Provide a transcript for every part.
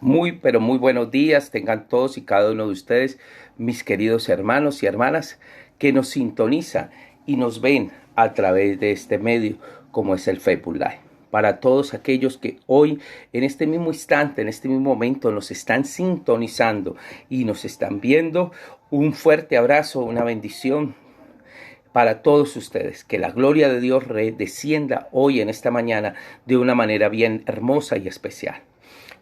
Muy, pero muy buenos días tengan todos y cada uno de ustedes, mis queridos hermanos y hermanas, que nos sintonizan y nos ven a través de este medio, como es el Facebook Live. Para todos aquellos que hoy, en este mismo instante, en este mismo momento, nos están sintonizando y nos están viendo, un fuerte abrazo, una bendición para todos ustedes. Que la gloria de Dios descienda hoy en esta mañana de una manera bien hermosa y especial.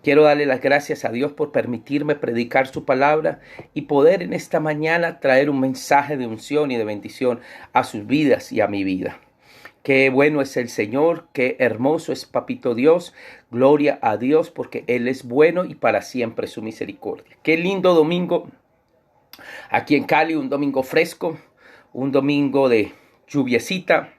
Quiero darle las gracias a Dios por permitirme predicar su palabra y poder en esta mañana traer un mensaje de unción y de bendición a sus vidas y a mi vida. Qué bueno es el Señor, qué hermoso es Papito Dios. Gloria a Dios porque Él es bueno y para siempre su misericordia. Qué lindo domingo aquí en Cali, un domingo fresco, un domingo de lluviecita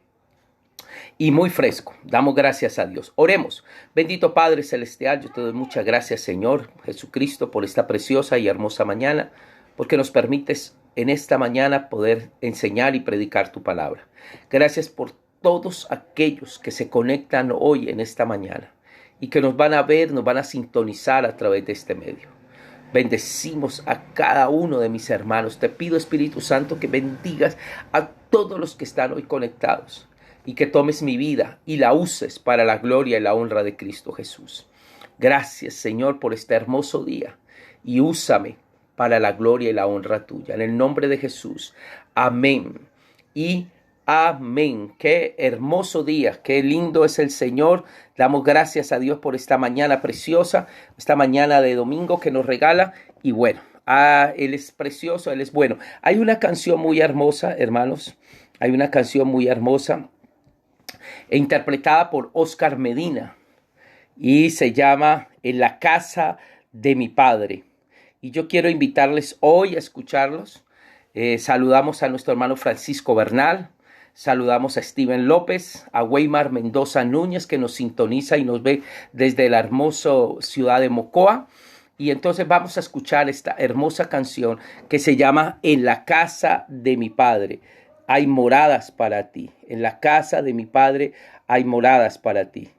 y muy fresco. Damos gracias a Dios. Oremos. Bendito Padre Celestial, yo te doy muchas gracias, Señor Jesucristo, por esta preciosa y hermosa mañana, porque nos permites en esta mañana poder enseñar y predicar tu palabra. Gracias por todos aquellos que se conectan hoy en esta mañana y que nos van a ver, nos van a sintonizar a través de este medio. Bendecimos a cada uno de mis hermanos. Te pido, Espíritu Santo, que bendigas a todos los que están hoy conectados y que tomes mi vida y la uses para la gloria y la honra de Cristo Jesús. Gracias, Señor, por este hermoso día y úsame para la gloria y la honra tuya. En el nombre de Jesús. Amén y amén. Qué hermoso día, qué lindo es el Señor. Damos gracias a Dios por esta mañana preciosa, esta mañana de domingo que nos regala. Y bueno, Él es precioso, Él es bueno. Hay una canción muy hermosa, hermanos. Hay una canción muy hermosa interpretada por Oscar Medina y se llama En la casa de mi padre. Y yo quiero invitarles hoy a escucharlos. Saludamos a nuestro hermano Francisco Bernal, saludamos a Steven López, a Weimar Mendoza Núñez, que nos sintoniza y nos ve desde la hermosa ciudad de Mocoa. Y entonces vamos a escuchar esta hermosa canción que se llama En la casa de mi padre hay moradas para ti. En la casa de mi Padre hay moradas para ti.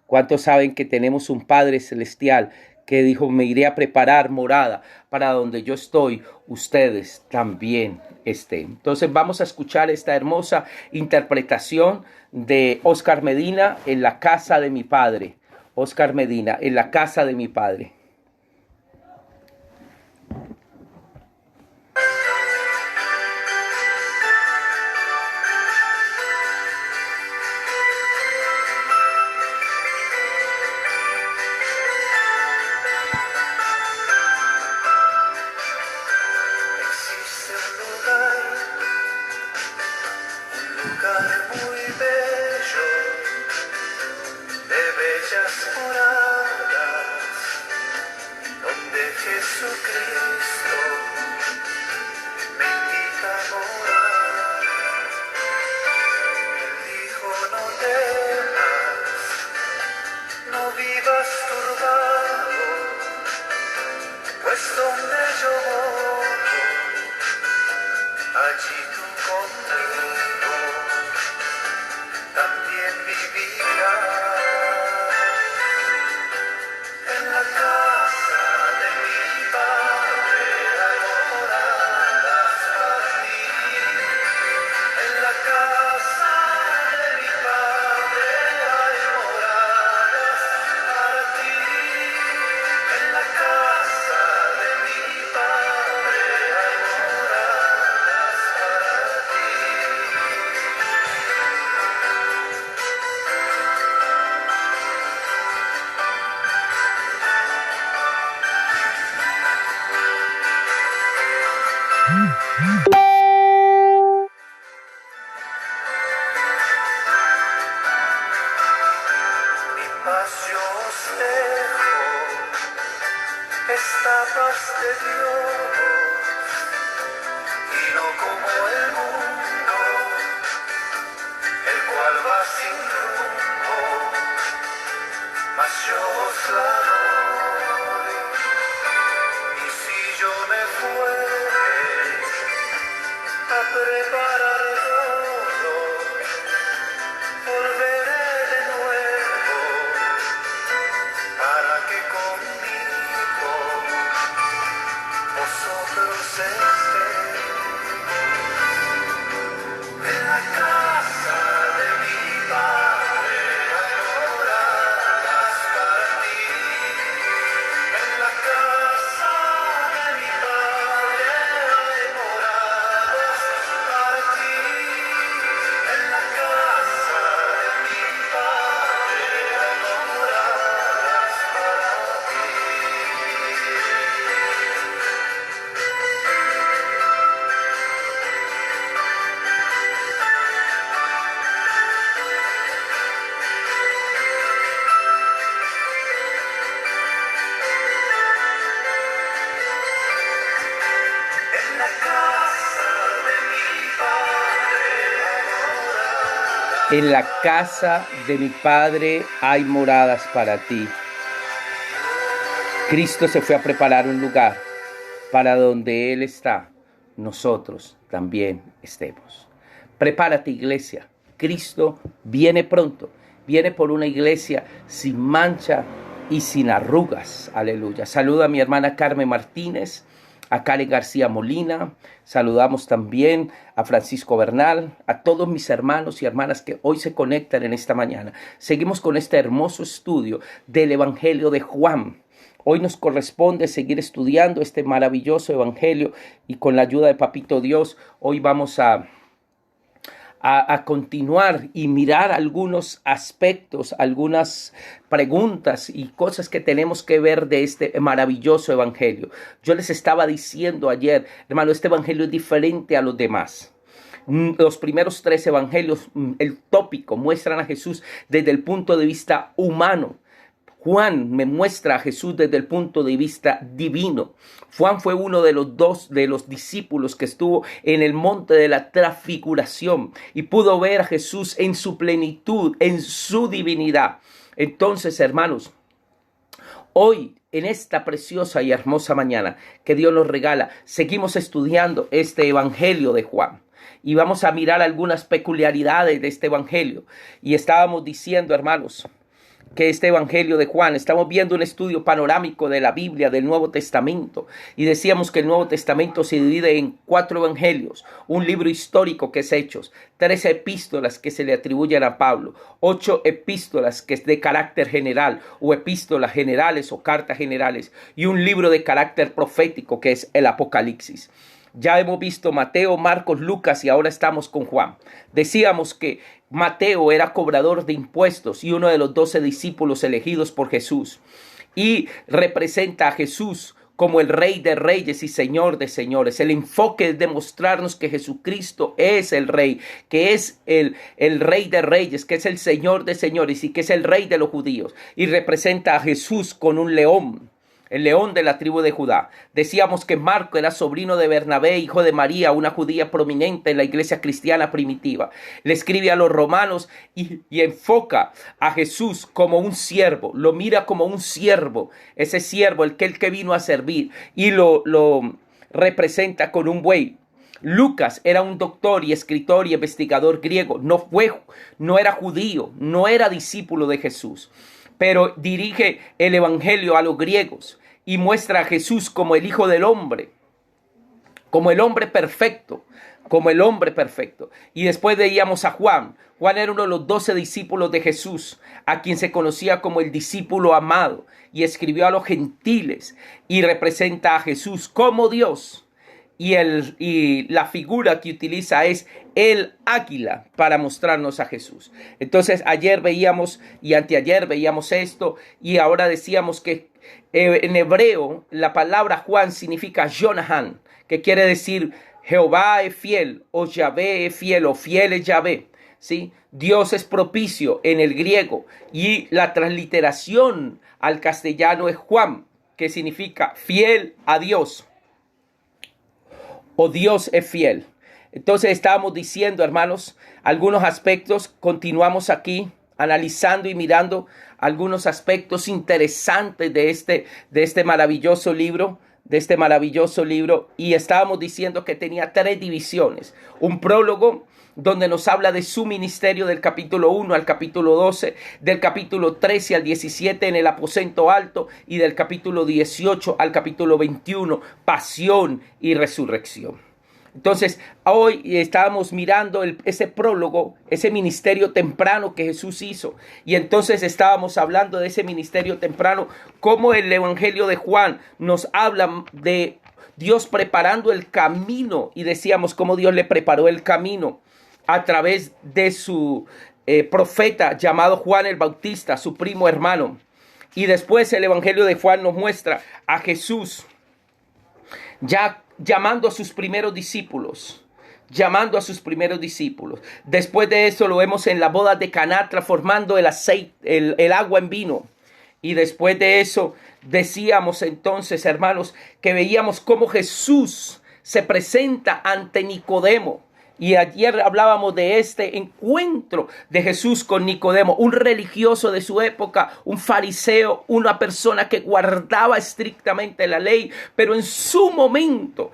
¿Cuántos saben que tenemos un Padre celestial que dijo, me iré a preparar morada para donde yo estoy, ustedes también estén? Entonces vamos a escuchar esta hermosa interpretación de Oscar Medina, En la casa de mi Padre. Oscar Medina, En la casa de mi Padre. Jesucristo me invita a morar. Él dijo, no temas, no vivas turbado, pues donde yo voy, allí tú conmigo también vivirás. En la casa de mi Padre hay moradas para ti. En la casa de mi Padre hay moradas para ti. En la casa de mi Padre hay moradas para ti. Mi paz yo os dejo, esta paz de Dios, y no como el mundo, el cual va sin rumbo, mas yo os la doy. Y si yo me fuere a preparar todo, volveré de nuevo para que conmigo esté. En la casa de mi Padre hay moradas para ti. En la casa de mi Padre hay moradas para ti. En la casa de mi Padre hay moradas para ti. En la casa de mi Padre hay moradas. En la casa de mi Padre hay moradas para ti. Cristo se fue a preparar un lugar para donde Él está, nosotros también estemos. Prepárate, iglesia. Cristo viene pronto. Viene por una iglesia sin mancha y sin arrugas. Aleluya. Saluda a mi hermana Carmen Martínez, a Karen García Molina. Saludamos también a Francisco Bernal, a todos mis hermanos y hermanas que hoy se conectan en esta mañana. Seguimos con este hermoso estudio del Evangelio de Juan. Hoy nos corresponde seguir estudiando este maravilloso evangelio y con la ayuda de Papito Dios, hoy vamos a continuar y mirar algunos aspectos, algunas preguntas y cosas que tenemos que ver de este maravilloso evangelio. Yo les estaba diciendo ayer, hermano, este evangelio es diferente a los demás. Los primeros 3 evangelios, el tópico, muestran a Jesús desde el punto de vista humano. Juan me muestra a Jesús desde el punto de vista divino. Juan fue uno de los discípulos que estuvo en el monte de la transfiguración y pudo ver a Jesús en su plenitud, en su divinidad. Entonces, hermanos, hoy, en esta preciosa y hermosa mañana que Dios nos regala, seguimos estudiando este evangelio de Juan. Y vamos a mirar algunas peculiaridades de este evangelio. Y estábamos diciendo, hermanos, que este evangelio de Juan, estamos viendo un estudio panorámico de la Biblia, del Nuevo Testamento, y decíamos que el Nuevo Testamento se divide en 4 evangelios, un libro histórico que es Hechos, 3 epístolas que se le atribuyen a Pablo, 8 epístolas que es de carácter general, o epístolas generales o cartas generales, y un libro de carácter profético que es el Apocalipsis. Ya hemos visto Mateo, Marcos, Lucas y ahora estamos con Juan. Decíamos que Mateo era cobrador de impuestos y uno de los 12 discípulos elegidos por Jesús. Y representa a Jesús como el Rey de Reyes y Señor de Señores. El enfoque es demostrarnos que Jesucristo es el Rey, que es el Rey de Reyes, que es el Señor de Señores y que es el Rey de los judíos. Y representa a Jesús con un león. El león de la tribu de Judá. Decíamos que Marco era sobrino de Bernabé, hijo de María, una judía prominente en la iglesia cristiana primitiva. Le escribe a los romanos y enfoca a Jesús como un siervo. Lo mira como un siervo. Ese siervo, el que vino a servir. Y lo representa con un buey. Lucas era un doctor y escritor y investigador griego. No era judío, no era discípulo de Jesús. Pero dirige el evangelio a los griegos y muestra a Jesús como el Hijo del Hombre, como el hombre perfecto, Y después veíamos a Juan. Juan era uno de los 12 discípulos de Jesús, a quien se conocía como el discípulo amado, y escribió a los gentiles y representa a Jesús como Dios. Y la figura que utiliza es el águila para mostrarnos a Jesús. Entonces ayer veíamos y anteayer veíamos esto y ahora decíamos que en hebreo la palabra Juan significa Jonahan, que quiere decir Jehová es fiel o Yahvé es fiel o fiel es Yahvé. ¿Sí? Dios es propicio en el griego y la transliteración al castellano es Juan, que significa fiel a Dios. O Dios es fiel. Entonces estábamos diciendo, hermanos, algunos aspectos. Continuamos aquí analizando y mirando algunos aspectos interesantes de este maravilloso libro. Y estábamos diciendo que tenía 3 divisiones. Un prólogo donde nos habla de su ministerio del capítulo 1 al capítulo 12, del capítulo 13 al 17 en el aposento alto y del capítulo 18 al capítulo 21, pasión y resurrección. Entonces, hoy estábamos mirando ese prólogo, ese ministerio temprano que Jesús hizo. Y entonces estábamos hablando de ese ministerio temprano, cómo el Evangelio de Juan nos habla de Dios preparando el camino. Y decíamos cómo Dios le preparó el camino a través de su profeta llamado Juan el Bautista, su primo hermano. Y después el Evangelio de Juan nos muestra a Jesús ya llamando a sus primeros discípulos. Después de eso lo vemos en la boda de Caná transformando el aceite, el agua en vino. Y después de eso decíamos entonces, hermanos, que veíamos cómo Jesús se presenta ante Nicodemo. Y ayer hablábamos de este encuentro de Jesús con Nicodemo, un religioso de su época, un fariseo, una persona que guardaba estrictamente la ley, pero en su momento,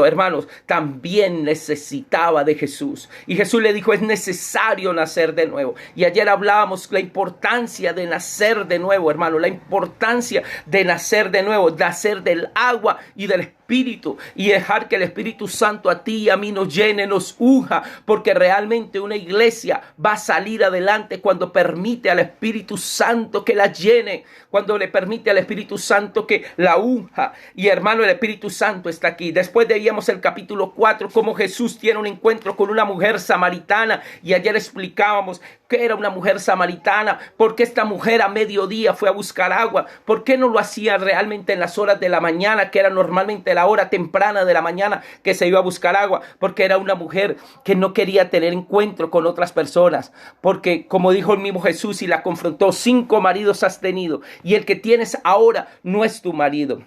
hermanos, también necesitaba de Jesús. Y Jesús le dijo, es necesario nacer de nuevo. Y ayer hablábamos la importancia de nacer de nuevo, hermano, la importancia de nacer de nuevo, nacer del agua y del Espíritu, y dejar que el Espíritu Santo a ti y a mí nos llene, nos unja, porque realmente una iglesia va a salir adelante cuando permite al Espíritu Santo que la llene, cuando le permite al Espíritu Santo que la unja. Y hermano, el Espíritu Santo está aquí. Después veíamos el capítulo 4, cómo Jesús tiene un encuentro con una mujer samaritana, y ayer explicábamos que era una mujer samaritana, porque esta mujer a mediodía fue a buscar agua. ¿Por qué no lo hacía realmente en las horas de la mañana, que era normalmente la hora temprana de la mañana que se iba a buscar agua? Porque era una mujer que no quería tener encuentro con otras personas, porque como dijo el mismo Jesús y la confrontó, 5 maridos has tenido y el que tienes ahora no es tu marido.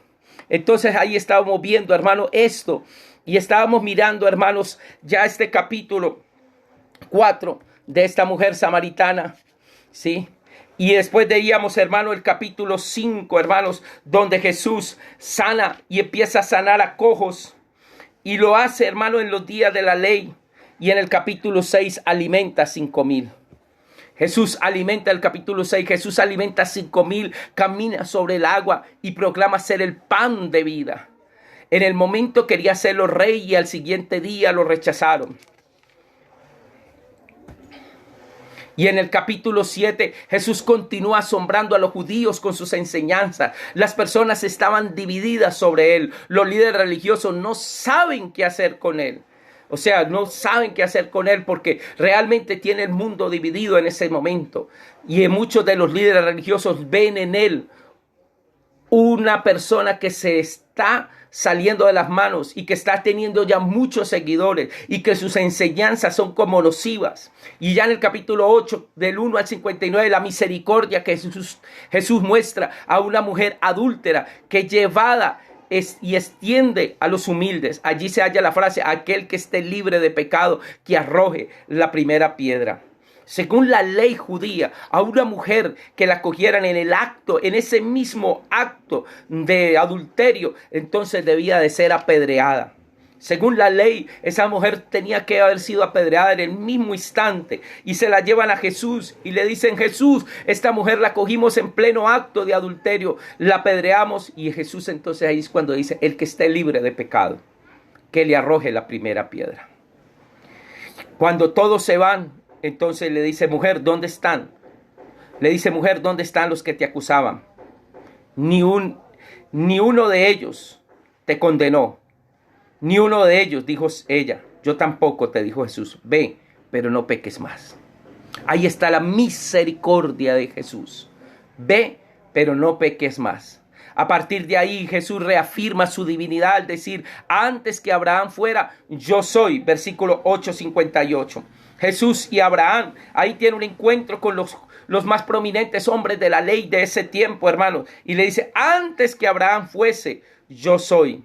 Entonces ahí estábamos viendo, hermano, esto, y estábamos mirando, hermanos, ya este capítulo 4 de esta mujer samaritana, ¿sí? Y después veíamos, hermano, el capítulo 5, hermanos, donde Jesús sana y empieza a sanar a cojos. Y lo hace, hermano, en los días de la ley. Y en el capítulo 6 alimenta a 5,000. Jesús alimenta el capítulo 6. Jesús alimenta a 5,000, camina sobre el agua y proclama ser el pan de vida. En el momento quería hacerlo rey y al siguiente día lo rechazaron. Y en el capítulo 7, Jesús continúa asombrando a los judíos con sus enseñanzas. Las personas estaban divididas sobre él. Los líderes religiosos no saben qué hacer con él. O sea, no saben qué hacer con él porque realmente tiene el mundo dividido en ese momento. Y muchos de los líderes religiosos ven en él una persona que se está saliendo de las manos y que está teniendo ya muchos seguidores y que sus enseñanzas son como nocivas. Y ya en el capítulo 8, del 1 al 59, la misericordia que Jesús muestra a una mujer adúltera que llevada y extiende a los humildes. Allí se halla la frase, aquel que esté libre de pecado, que arroje la primera piedra. Según la ley judía, a una mujer que la cogieran en el acto, en ese mismo acto de adulterio, entonces debía de ser apedreada. Según la ley, esa mujer tenía que haber sido apedreada en el mismo instante. Y se la llevan a Jesús y le dicen, Jesús, esta mujer la cogimos en pleno acto de adulterio, la apedreamos. Y Jesús entonces ahí es cuando dice, el que esté libre de pecado, que le arroje la primera piedra. Cuando todos se van, entonces le dice, mujer, ¿dónde están? Le dice, mujer, ¿dónde están los que te acusaban? Ni uno de ellos te condenó. Ni uno de ellos, dijo ella. Yo tampoco, te dijo Jesús. Ve, pero no peques más. Ahí está la misericordia de Jesús. Ve, pero no peques más. A partir de ahí Jesús reafirma su divinidad al decir, antes que Abraham fuera, yo soy. Versículo 8:58. Jesús y Abraham, ahí tiene un encuentro con los más prominentes hombres de la ley de ese tiempo, hermanos. Y le dice, antes que Abraham fuese, yo soy.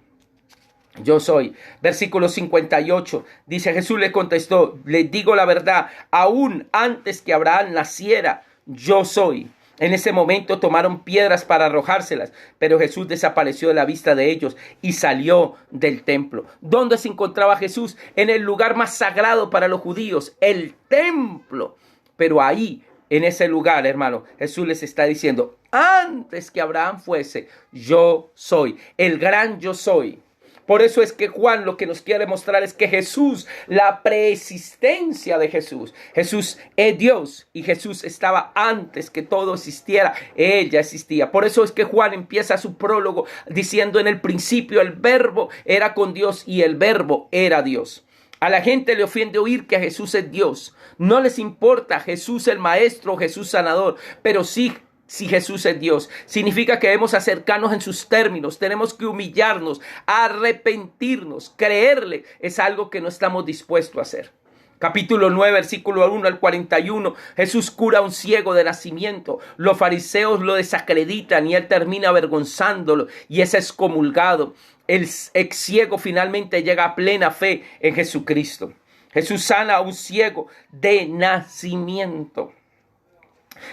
Yo soy. Versículo 58. Dice, Jesús le contestó, les digo la verdad, aún antes que Abraham naciera, yo soy. En ese momento tomaron piedras para arrojárselas, pero Jesús desapareció de la vista de ellos y salió del templo. ¿Dónde se encontraba Jesús? En el lugar más sagrado para los judíos, el templo. Pero ahí, en ese lugar, hermano, Jesús les está diciendo, antes que Abraham fuese, yo soy, el gran yo soy. Por eso es que Juan lo que nos quiere mostrar es que Jesús, la preexistencia de Jesús, Jesús es Dios y Jesús estaba antes que todo existiera, Él ya existía. Por eso es que Juan empieza su prólogo diciendo en el principio el verbo era con Dios y el verbo era Dios. A la gente le ofende oír que Jesús es Dios. No les importa Jesús el Maestro, Jesús sanador, pero sí, si Jesús es Dios, significa que debemos acercarnos en sus términos, tenemos que humillarnos, arrepentirnos, creerle, es algo que no estamos dispuestos a hacer. Capítulo 9, versículo 1 al 41, Jesús cura a un ciego de nacimiento, los fariseos lo desacreditan y él termina avergonzándolo y es excomulgado. El ex ciego finalmente llega a plena fe en Jesucristo. Jesús sana a un ciego de nacimiento.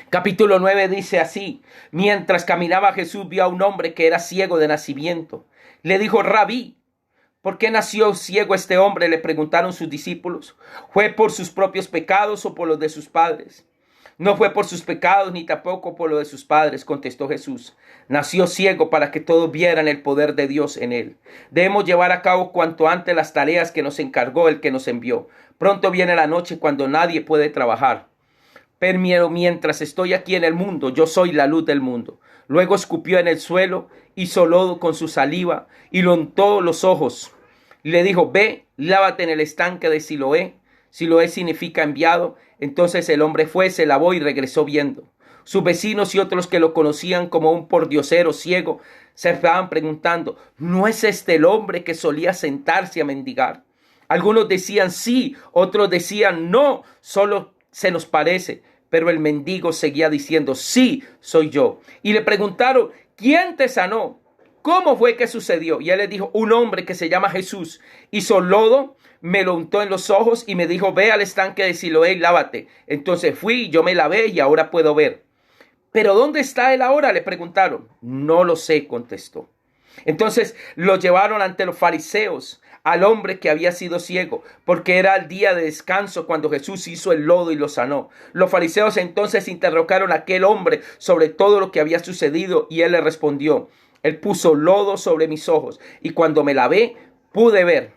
Capítulo 9 dice así: mientras caminaba Jesús vio a un hombre que era ciego de nacimiento. Le dijo: Rabí, ¿por qué nació ciego este hombre? Le preguntaron sus discípulos. ¿Fue por sus propios pecados o por los de sus padres? No fue por sus pecados ni tampoco por los de sus padres, contestó Jesús. Nació ciego para que todos vieran el poder de Dios en él. Debemos llevar a cabo cuanto antes las tareas que nos encargó el que nos envió. Pronto viene la noche cuando nadie puede trabajar. Pero mientras estoy aquí en el mundo, yo soy la luz del mundo. Luego escupió en el suelo, hizo lodo con su saliva y lo untó los ojos. Y le dijo: ve, lávate en el estanque de Siloé. Siloé significa enviado. Entonces el hombre fue, se lavó y regresó viendo. Sus vecinos y otros que lo conocían como un pordiosero ciego se estaban preguntando: ¿no es este el hombre que solía sentarse a mendigar? Algunos decían sí, otros decían no, solo se nos parece. Pero el mendigo seguía diciendo: sí, soy yo. Y le preguntaron: ¿quién te sanó? ¿Cómo fue que sucedió? Y él les dijo: un hombre que se llama Jesús hizo lodo, me lo untó en los ojos y me dijo: ve al estanque de Siloé y lávate. Entonces fui, yo me lavé y ahora puedo ver. ¿Pero dónde está él ahora?, le preguntaron. No lo sé, contestó. Entonces lo llevaron ante los fariseos, al hombre que había sido ciego, porque era el día de descanso cuando Jesús hizo el lodo y lo sanó. Los fariseos entonces interrogaron a aquel hombre sobre todo lo que había sucedido y él le respondió: él puso lodo sobre mis ojos y cuando me lavé pude ver.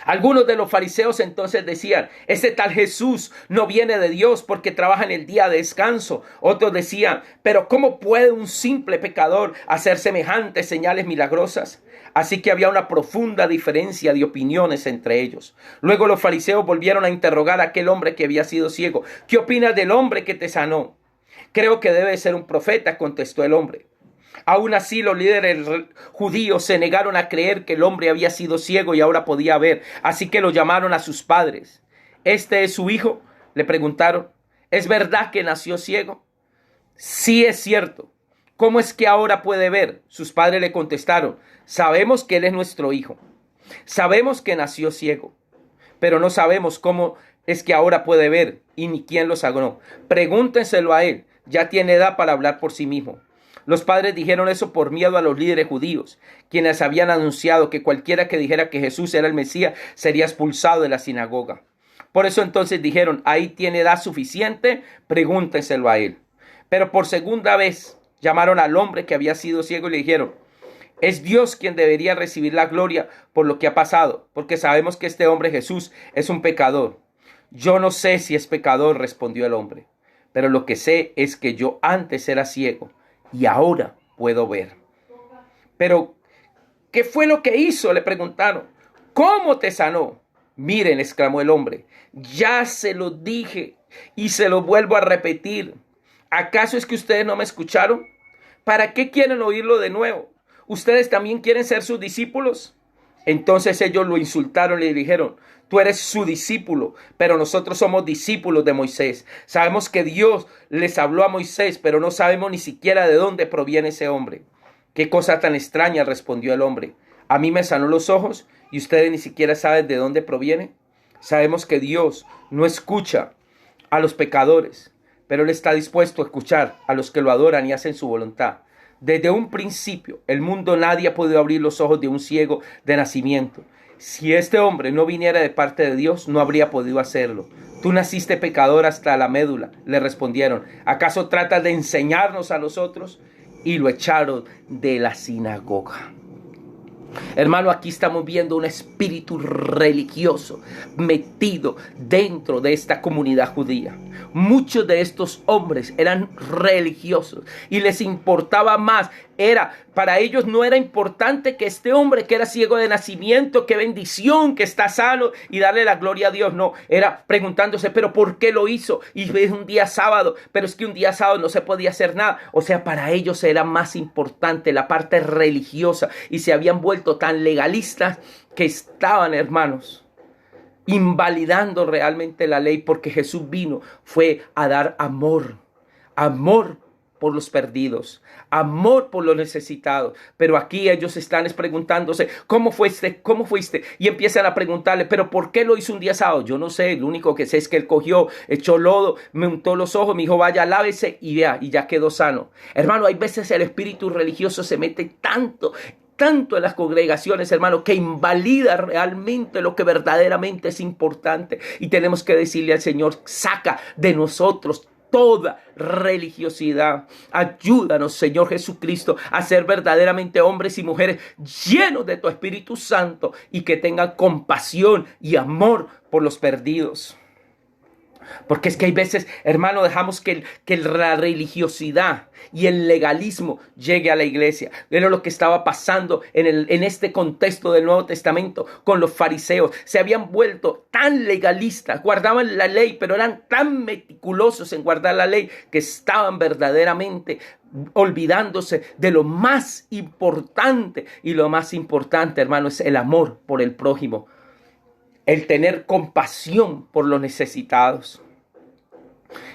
Algunos de los fariseos entonces decían: ese tal Jesús no viene de Dios porque trabaja en el día de descanso. Otros decían: pero ¿cómo puede un simple pecador hacer semejantes señales milagrosas? Así que había una profunda diferencia de opiniones entre ellos. Luego los fariseos volvieron a interrogar a aquel hombre que había sido ciego: ¿qué opinas del hombre que te sanó? Creo que debe ser un profeta, contestó el hombre. Aún así, los líderes judíos se negaron a creer que el hombre había sido ciego y ahora podía ver. Así que lo llamaron a sus padres. ¿Este es su hijo?, le preguntaron. ¿Es verdad que nació ciego? Sí, es cierto. ¿Cómo es que ahora puede ver? Sus padres le contestaron: sabemos que él es nuestro hijo. Sabemos que nació ciego, pero no sabemos cómo es que ahora puede ver y ni quién lo sanó. Pregúntenselo a él. Ya tiene edad para hablar por sí mismo. Los padres dijeron eso por miedo a los líderes judíos, quienes habían anunciado que cualquiera que dijera que Jesús era el Mesías sería expulsado de la sinagoga. Por eso entonces dijeron: ahí tiene edad suficiente, pregúntenselo a él. Pero por segunda vez llamaron al hombre que había sido ciego y le dijeron: es Dios quien debería recibir la gloria por lo que ha pasado, porque sabemos que este hombre Jesús es un pecador. Yo no sé si es pecador, respondió el hombre, pero lo que sé es que yo antes era ciego y ahora puedo ver. Pero, ¿qué fue lo que hizo?, le preguntaron. ¿Cómo te sanó? Miren, exclamó el hombre, ya se lo dije y se lo vuelvo a repetir. ¿Acaso es que ustedes no me escucharon? ¿Para qué quieren oírlo de nuevo? ¿Ustedes también quieren ser sus discípulos? Entonces ellos lo insultaron y le dijeron: tú eres su discípulo, pero nosotros somos discípulos de Moisés. Sabemos que Dios les habló a Moisés, pero no sabemos ni siquiera de dónde proviene ese hombre. Qué cosa tan extraña, respondió el hombre. A mí me sanó los ojos y ustedes ni siquiera saben de dónde proviene. Sabemos que Dios no escucha a los pecadores, pero Él está dispuesto a escuchar a los que lo adoran y hacen su voluntad. Desde un principio, el mundo nadie ha podido abrir los ojos de un ciego de nacimiento. Si este hombre no viniera de parte de Dios, no habría podido hacerlo. Tú naciste pecador hasta la médula, le respondieron. ¿Acaso tratas de enseñarnos a nosotros? Y lo echaron de la sinagoga. Hermano, aquí estamos viendo un espíritu religioso metido dentro de esta comunidad judía. Muchos de estos hombres eran religiosos y les importaba más. Para ellos no era importante que este hombre que era ciego de nacimiento, qué bendición, que está sano y darle la gloria a Dios. No, era preguntándose, pero ¿por qué lo hizo? Y es un día sábado, pero es que un día sábado no se podía hacer nada. O sea, para ellos era más importante la parte religiosa y se habían vuelto tan legalistas que estaban, hermanos, invalidando realmente la ley, porque Jesús fue a dar amor por los perdidos, amor por los necesitados. Pero aquí ellos están preguntándose, ¿cómo fuiste? ¿Cómo fuiste? Y empiezan a preguntarle, ¿pero por qué lo hizo un día sábado? Yo no sé, lo único que sé es que él cogió, echó lodo, me untó los ojos, me dijo, vaya, lávese y vea, y ya quedó sano. Hermano, hay veces el espíritu religioso se mete tanto en las congregaciones, hermano, que invalida realmente lo que verdaderamente es importante. Y tenemos que decirle al Señor, saca de nosotros toda religiosidad. Ayúdanos, Señor Jesucristo, a ser verdaderamente hombres y mujeres llenos de tu Espíritu Santo y que tengan compasión y amor por los perdidos. Porque es que hay veces, hermano, dejamos que la religiosidad y el legalismo llegue a la iglesia. Era lo que estaba pasando en este contexto del Nuevo Testamento con los fariseos. Se habían vuelto tan legalistas, guardaban la ley, pero eran tan meticulosos en guardar la ley que estaban verdaderamente olvidándose de lo más importante. Y lo más importante, hermano, es el amor por el prójimo. El tener compasión por los necesitados.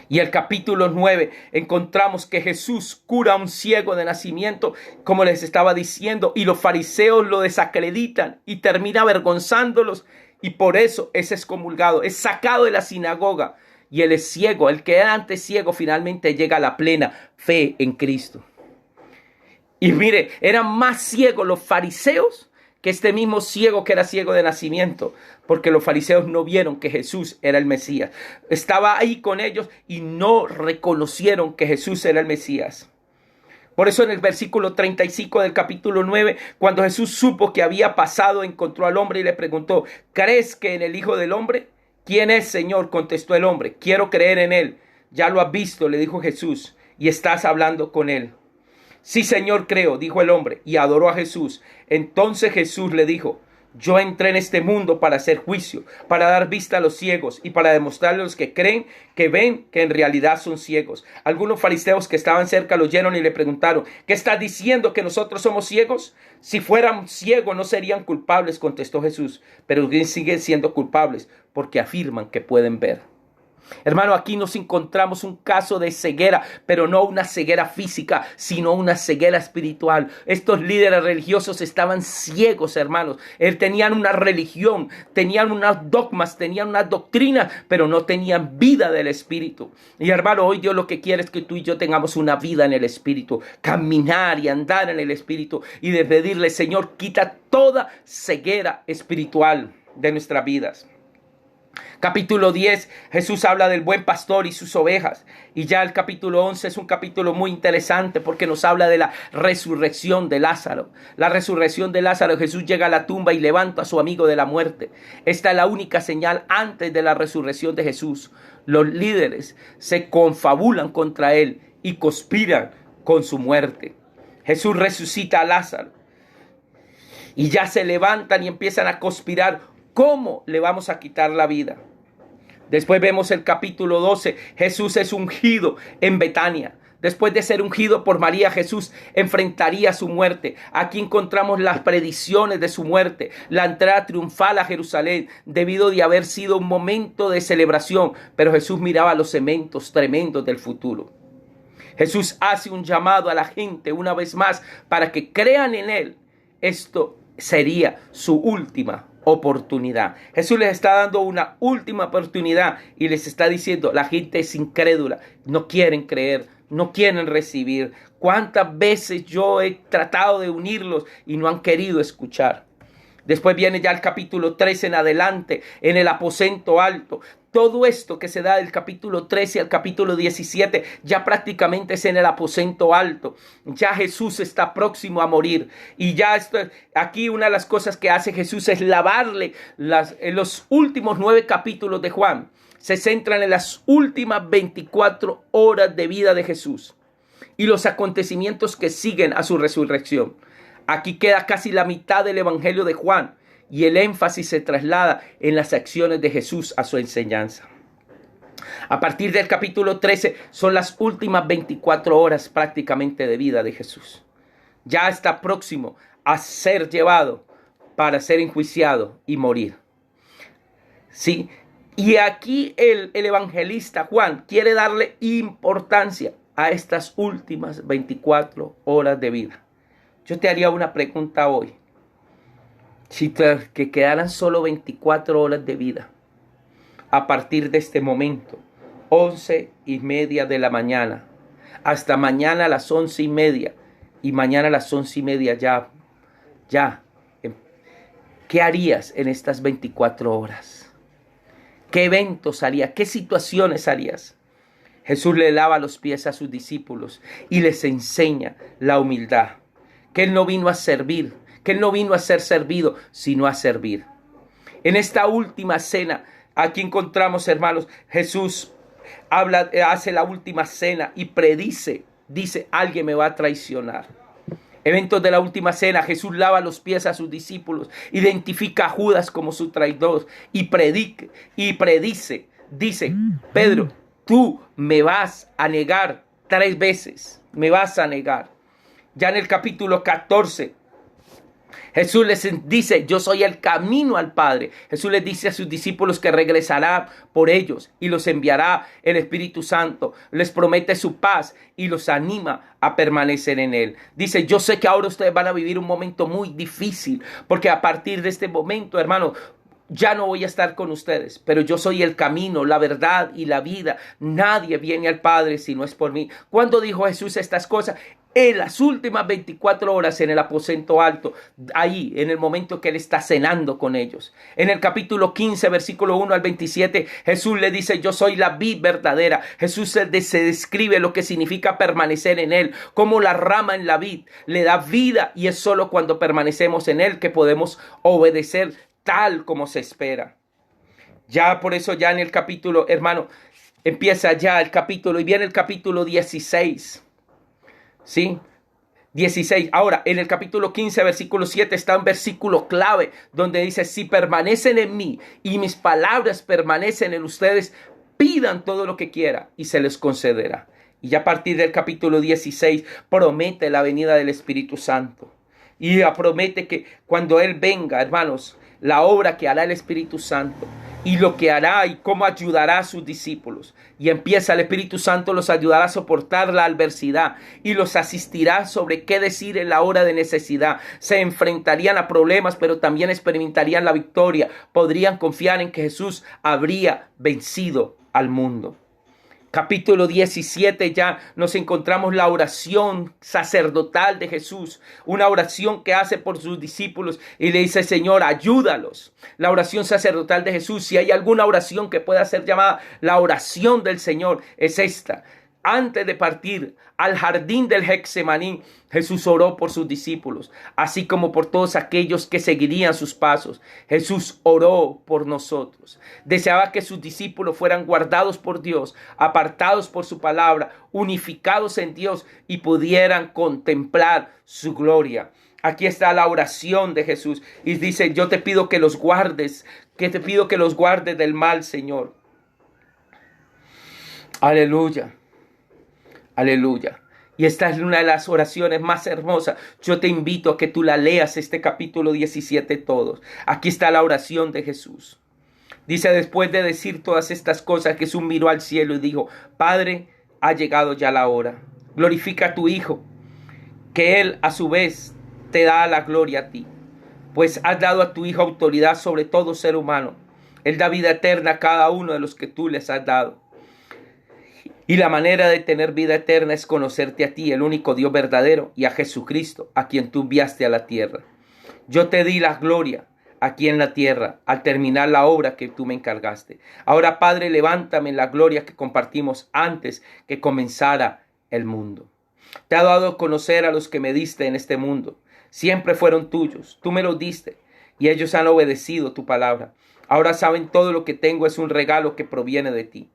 Y el capítulo 9 encontramos que Jesús cura a un ciego de nacimiento, como les estaba diciendo, y los fariseos lo desacreditan y termina avergonzándolos, y por eso es excomulgado, es sacado de la sinagoga. Y él es ciego, el que era antes ciego finalmente llega a la plena fe en Cristo. Y mire, eran más ciegos los fariseos que este mismo ciego que era ciego de nacimiento, porque los fariseos no vieron que Jesús era el Mesías. Estaba ahí con ellos y no reconocieron que Jesús era el Mesías. Por eso en el versículo 35 del capítulo 9, cuando Jesús supo que había pasado, encontró al hombre y le preguntó, ¿crees que en el Hijo del Hombre? ¿Quién es, Señor?, contestó el hombre. Quiero creer en él. Ya lo has visto, le dijo Jesús, y estás hablando con él. Sí, Señor, creo, dijo el hombre, y adoró a Jesús. Entonces Jesús le dijo, yo entré en este mundo para hacer juicio, para dar vista a los ciegos y para demostrarle a los que creen, que ven, que en realidad son ciegos. Algunos fariseos que estaban cerca lo oyeron y le preguntaron, ¿qué estás diciendo, que nosotros somos ciegos? Si fueran ciegos no serían culpables, contestó Jesús, pero siguen siendo culpables porque afirman que pueden ver. Hermano, aquí nos encontramos un caso de ceguera, pero no una ceguera física, sino una ceguera espiritual. Estos líderes religiosos estaban ciegos, hermanos. Tenían una religión, tenían unos dogmas, tenían unas doctrinas, pero no tenían vida del Espíritu. Y hermano, hoy Dios lo que quiere es que tú y yo tengamos una vida en el Espíritu, caminar y andar en el Espíritu y de pedirle, Señor, quita toda ceguera espiritual de nuestras vidas. Capítulo 10, Jesús habla del buen pastor y sus ovejas. Y ya el capítulo 11 es un capítulo muy interesante porque nos habla de la resurrección de Lázaro. La resurrección de Lázaro, Jesús llega a la tumba y levanta a su amigo de la muerte. Esta es la única señal antes de la resurrección de Jesús. Los líderes se confabulan contra él y conspiran con su muerte. Jesús resucita a Lázaro. Y ya se levantan y empiezan a conspirar. ¿Cómo le vamos a quitar la vida? Después vemos el capítulo 12. Jesús es ungido en Betania. Después de ser ungido por María, Jesús enfrentaría su muerte. Aquí encontramos las predicciones de su muerte, la entrada triunfal a Jerusalén, debido de haber sido un momento de celebración. Pero Jesús miraba los eventos tremendos del futuro. Jesús hace un llamado a la gente una vez más para que crean en él. Esto sería su última oportunidad. Jesús les está dando una última oportunidad y les está diciendo, la gente es incrédula, no quieren creer, no quieren recibir. ¿Cuántas veces yo he tratado de unirlos y no han querido escuchar? Después viene ya el capítulo 13 en adelante, en el aposento alto. Todo esto que se da del capítulo 13 al capítulo 17 ya prácticamente es en el aposento alto. Ya Jesús está próximo a morir. Y ya aquí una de las cosas que hace Jesús es lavarle en los últimos 9 capítulos de Juan. Se centran en las últimas 24 horas de vida de Jesús y los acontecimientos que siguen a su resurrección. Aquí queda casi la mitad del Evangelio de Juan y el énfasis se traslada en las acciones de Jesús a su enseñanza. A partir del capítulo 13 son las últimas 24 horas prácticamente de vida de Jesús. Ya está próximo a ser llevado para ser enjuiciado y morir. Sí, y aquí el evangelista Juan quiere darle importancia a estas últimas 24 horas de vida. Yo te haría una pregunta hoy. Si que quedaran solo 24 horas de vida, a partir de este momento, 11:30 de la mañana, hasta mañana a las 11:30, y mañana a las 11:30 ya, ¿qué harías en estas 24 horas? ¿Qué eventos harías? ¿Qué situaciones harías? Jesús le lava los pies a sus discípulos y les enseña la humildad. Que Él no vino a servir, que Él no vino a ser servido, sino a servir. En esta última cena, aquí encontramos, hermanos, Jesús hace la última cena y dice, alguien me va a traicionar. Eventos de la última cena, Jesús lava los pies a sus discípulos, identifica a Judas como su traidor y predice, dice, Pedro, tú me vas a negar 3 veces, me vas a negar. Ya en el capítulo 14, Jesús les dice, yo soy el camino al Padre. Jesús les dice a sus discípulos que regresará por ellos y los enviará el Espíritu Santo. Les promete su paz y los anima a permanecer en Él. Dice, yo sé que ahora ustedes van a vivir un momento muy difícil, porque a partir de este momento, hermano, ya no voy a estar con ustedes, pero yo soy el camino, la verdad y la vida. Nadie viene al Padre si no es por mí. ¿Cuándo dijo Jesús estas cosas? En las últimas 24 horas en el aposento alto, ahí en el momento que Él está cenando con ellos. En el capítulo 15, versículo 1 al 27, Jesús le dice, yo soy la vid verdadera. Jesús se describe lo que significa permanecer en Él, como la rama en la vid le da vida, y es solo cuando permanecemos en Él que podemos obedecer tal como se espera. Ya por eso ya en el capítulo, hermano, empieza ya el capítulo y viene el capítulo 16. ¿Sí? 16. Ahora, en el capítulo 15, versículo 7, está un versículo clave donde dice, si permanecen en mí y mis palabras permanecen en ustedes, pidan todo lo que quieran y se les concederá. Y ya a partir del capítulo 16 promete la venida del Espíritu Santo. Y promete que cuando Él venga, hermanos, la obra que hará el Espíritu Santo y lo que hará y cómo ayudará a sus discípulos. Y empieza el Espíritu Santo, los ayudará a soportar la adversidad y los asistirá sobre qué decir en la hora de necesidad. Se enfrentarían a problemas, pero también experimentarían la victoria. Podrían confiar en que Jesús habría vencido al mundo. Capítulo 17 ya nos encontramos la oración sacerdotal de Jesús, una oración que hace por sus discípulos y le dice, Señor, ayúdalos. La oración sacerdotal de Jesús, si hay alguna oración que pueda ser llamada la oración del Señor, es esta. Antes de partir al jardín del Getsemaní, Jesús oró por sus discípulos, así como por todos aquellos que seguirían sus pasos. Jesús oró por nosotros. Deseaba que sus discípulos fueran guardados por Dios, apartados por su palabra, unificados en Dios y pudieran contemplar su gloria. Aquí está la oración de Jesús y dice, yo te pido que los guardes, del mal, Señor. Aleluya. Aleluya. Y esta es una de las oraciones más hermosas. Yo te invito a que tú la leas, este capítulo 17 todos. Aquí está la oración de Jesús. Dice, después de decir todas estas cosas, Jesús miró al cielo y dijo, Padre, ha llegado ya la hora. Glorifica a tu Hijo, que Él a su vez te da la gloria a ti. pues has dado a tu Hijo autoridad sobre todo ser humano. Él da vida eterna a cada uno de los que tú les has dado. Y la manera de tener vida eterna es conocerte a ti, el único Dios verdadero, y a Jesucristo, a quien tú enviaste a la tierra. Yo te di la gloria aquí en la tierra al terminar la obra que tú me encargaste. Ahora, Padre, levántame en la gloria que compartimos antes que comenzara el mundo. Te ha dado a conocer a los que me diste en este mundo. Siempre fueron tuyos, tú me los diste y ellos han obedecido tu palabra. Ahora saben todo lo que tengo es un regalo que proviene de ti,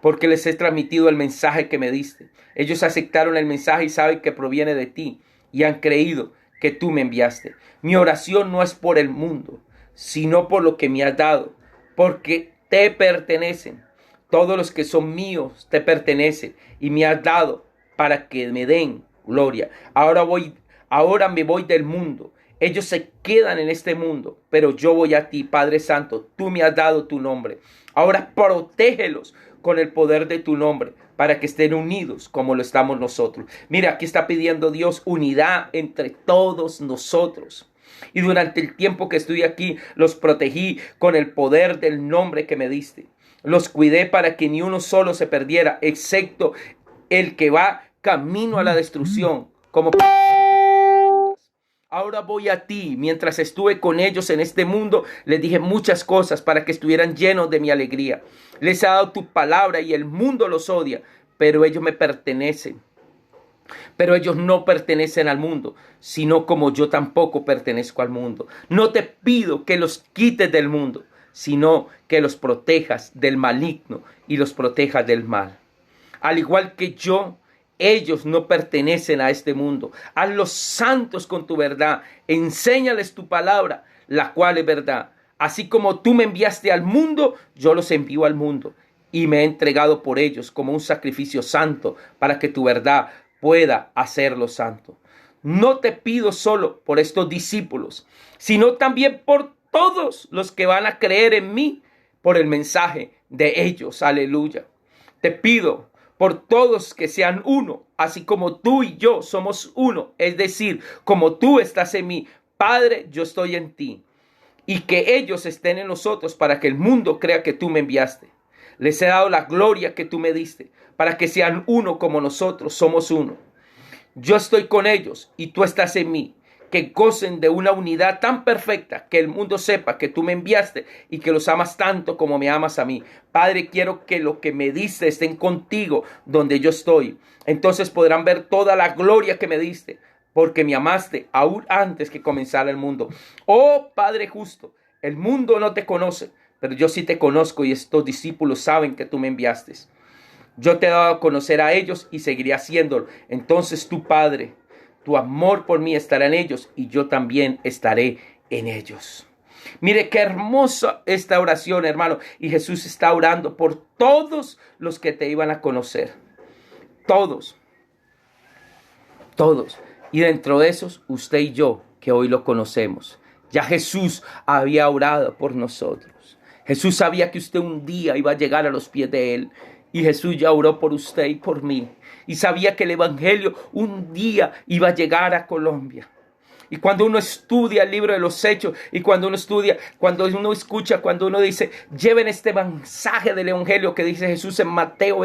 porque les he transmitido el mensaje que me diste. Ellos aceptaron el mensaje y saben que proviene de ti y han creído que tú me enviaste. Mi oración no es por el mundo, sino por lo que me has dado, porque te pertenecen. Todos los que son míos te pertenecen y me has dado para que me den gloria. Ahora me voy del mundo. Ellos se quedan en este mundo, pero yo voy a ti, Padre Santo. Tú me has dado tu nombre. Ahora protégelos con el poder de tu nombre, para que estén unidos como lo estamos nosotros. Mira, aquí está pidiendo Dios unidad entre todos nosotros. Y durante el tiempo que estuve aquí, los protegí con el poder del nombre que me diste. Los cuidé para que ni uno solo se perdiera, excepto el que va camino a la destrucción, como ahora voy a ti. Mientras estuve con ellos en este mundo, les dije muchas cosas para que estuvieran llenos de mi alegría. Les he dado tu palabra y el mundo los odia, pero ellos me pertenecen. Pero ellos no pertenecen al mundo, sino como yo tampoco pertenezco al mundo. No te pido que los quites del mundo, sino que los protejas del maligno y los protejas del mal. Al igual que yo, ellos no pertenecen a este mundo. Hazlos santos con tu verdad. Enséñales tu palabra, la cual es verdad. Así como tú me enviaste al mundo, yo los envío al mundo. Y me he entregado por ellos como un sacrificio santo, para que tu verdad pueda hacerlos santos. No te pido solo por estos discípulos, sino también por todos los que van a creer en mí por el mensaje de ellos. Aleluya. Te pido por todos que sean uno, así como tú y yo somos uno. Es decir, como tú estás en mí, Padre, yo estoy en ti. Y que ellos estén en nosotros para que el mundo crea que tú me enviaste. Les he dado la gloria que tú me diste, para que sean uno como nosotros somos uno. Yo estoy con ellos y tú estás en mí. Que gocen de una unidad tan perfecta que el mundo sepa que tú me enviaste y que los amas tanto como me amas a mí. Padre, quiero que lo que me diste estén contigo donde yo estoy. Entonces podrán ver toda la gloria que me diste, porque me amaste aún antes que comenzara el mundo. Oh Padre justo, el mundo no te conoce, pero yo sí te conozco y estos discípulos saben que tú me enviaste. Yo te he dado a conocer a ellos y seguiré haciéndolo. Entonces tú, Padre, tu amor por mí estará en ellos y yo también estaré en ellos. Mire qué hermosa esta oración, hermano. Y Jesús está orando por todos los que te iban a conocer. Todos. Todos. Y dentro de esos, usted y yo, que hoy lo conocemos. Ya Jesús había orado por nosotros. Jesús sabía que usted un día iba a llegar a los pies de Él. Y Jesús ya oró por usted y por mí. Y sabía que el evangelio un día iba a llegar a Colombia. Y cuando uno estudia el libro de los Hechos, y cuando uno escucha, cuando uno dice, lleven este mensaje del evangelio que dice Jesús en Mateo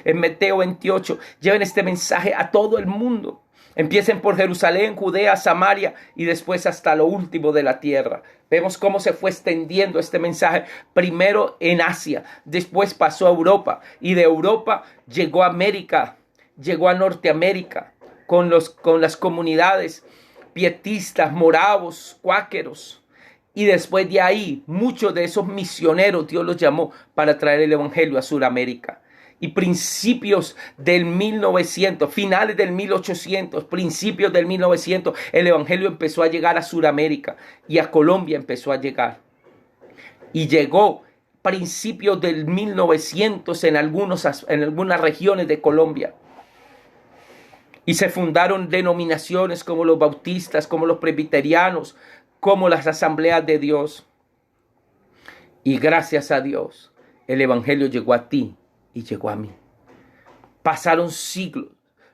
28, lleven este mensaje a todo el mundo. Empiecen por Jerusalén, Judea, Samaria y después hasta lo último de la tierra. Vemos cómo se fue extendiendo este mensaje. Primero en Asia, después pasó a Europa y de Europa llegó a América, llegó a Norteamérica con las comunidades pietistas, moravos, cuáqueros. Y después de ahí, muchos de esos misioneros Dios los llamó para traer el evangelio a Sudamérica. Y principios del 1900, finales del 1800, principios del 1900, el evangelio empezó a llegar a Sudamérica y a Colombia empezó a llegar. Y llegó principios del 1900 en algunas regiones de Colombia. Y se fundaron denominaciones como los bautistas, como los presbiterianos, como las asambleas de Dios. Y gracias a Dios, el evangelio llegó a ti y llegó a mí. Pasaron siglos,